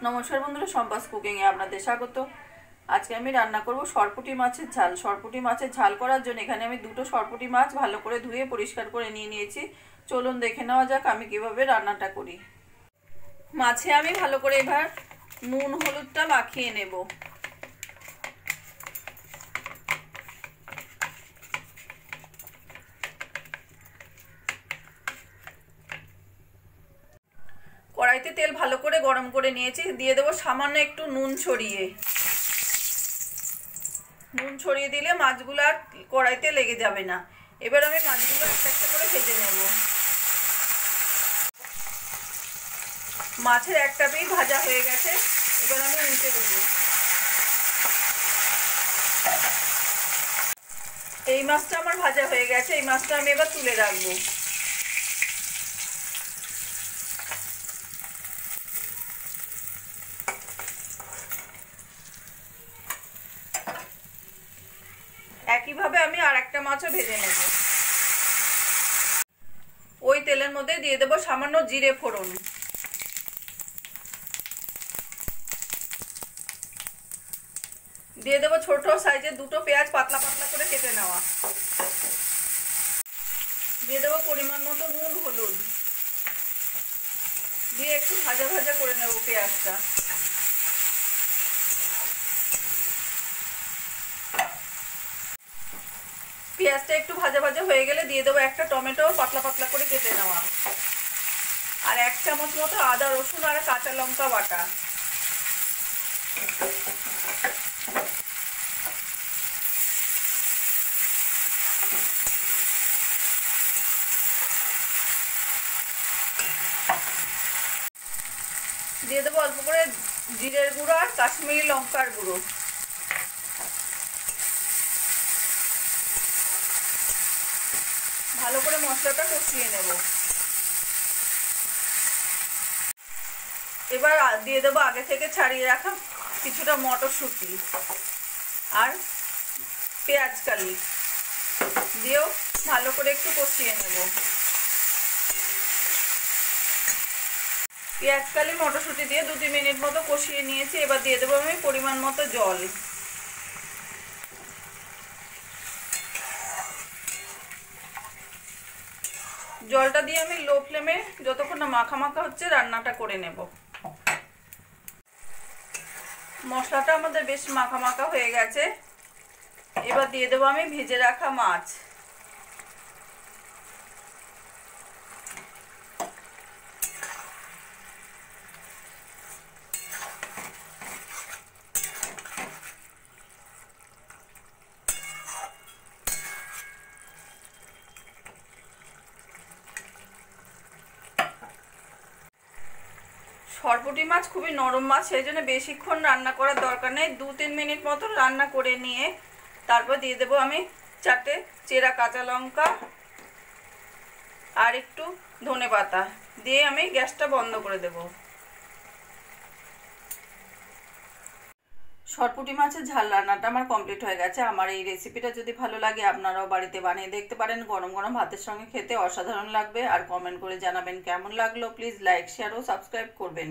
নমস্কার বন্ধুরা, সম্পাস কুকিং এ আপনাদের স্বাগত। আজকে আমি রান্না করব সরপুঁটি মাছের ঝাল। সরপুঁটি মাছের ঝাল করার জন্য এখানে আমি দুটো সরপুঁটি মাছ ভালো করে ধুয়ে পরিষ্কার করে নিয়ে নিয়েছি। চলুন দেখে নেওয়া যাক আমি কিভাবে রান্নাটা করি। মাছে আমি ভালো করে এবার নুন হলুদটা মাখিয়ে নেব। কড়াইতে তেল ভালো করে গরম করে নিয়েছি, দিয়ে দেবো সামান্য একটু নুন ছড়িয়ে। নুন ছড়িয়ে দিলে মাছগুলো আর কড়াইতে লেগে যাবে না। এবার আমি মাছগুলো একটা একটা করে ভেজে নেব। মাছের একটা পিস ভাজা হয়ে গেছে, এবার আমি উল্টে দেবো। এই মাছটা আমার ভাজা হয়ে গেছে, এই মাছটা আমি এবার তুলে রাখবো। একইভাবে আমি আর একটা মাছও ভেজে নেব। ওই তেলের মধ্যে দিয়ে দেবো সামান্য জিরে ফোড়ন, দিয়ে দেবো ছোট সাইজের দুটো পেঁয়াজ পাতলা পাতলা করে কেটে নেওয়া, দিয়ে দেবো পরিমাণ মতো নুন হলুদ, দিয়ে একটু ভাজা ভাজা করে নেব পেঁয়াজটা। পেঁয়াজটা একটু ভাজা ভাজা হয়ে গেলে দিয়ে দেবো একটা টমেটো পাতলা পাতলা করে কেটে নেওয়া, আর 1 চামচ মতো আদা রসুন আর কাঁচা লঙ্কা বাটা। দিয়ে দেবো অল্প করে জিরের গুঁড়ো আর কাশ্মীরি লঙ্কার গুঁড়ো। ভালো করে মশলাটা কষিয়ে নেব। এবার দিয়ে দেবো আগে থেকে ছাড়িয়ে রাখা কিছুটা মটরশুঁটি আর পেঁয়াজ কালি, দিয়েও ভালো করে একটু কষিয়ে নেব। পেঁয়াজ কালি মটরশুঁটি দিয়ে 2-3 মিনিট মতো কষিয়ে নিয়েছি। এবার দিয়ে দেবো আমি পরিমাণ মতো জল। জলটা দিয়ে আমি লো ফ্লেমে যতক্ষণ না মাখা মাখা হচ্ছে রান্নাটা করে নেব। মশলাটা আমাদের বেশ মাখা মাখা হয়ে গেছে। এবার দিয়ে দেবো আমি ভেজে রাখা মাছ। সরপুঁটি মাছ খুবই নরম মাছ, সেই জন্য বেশিক্ষণ রান্না করার দরকার নেই। 2-3 মিনিট মতো রান্না করে নিয়ে তারপর দিয়ে দেবো আমি 4টে চেরা কাঁচা লঙ্কা আর একটু ধনেপাতা, দিয়ে আমি গ্যাসটা বন্ধ করে দেব। সরপুঁটি মাছের ঝাল রান্নাটা আমার কমপ্লিট হয়ে গেছে। আমার এই রেসিপিটা যদি ভালো লাগে আপনারাও বাড়িতে বানিয়ে দেখতে পারেন। গরম গরম ভাতের সঙ্গে খেতে অসাধারণ লাগবে। আর কমেন্ট করে জানাবেন কেমন লাগলো। প্লিজ লাইক, শেয়ার ও সাবস্ক্রাইব করবেন।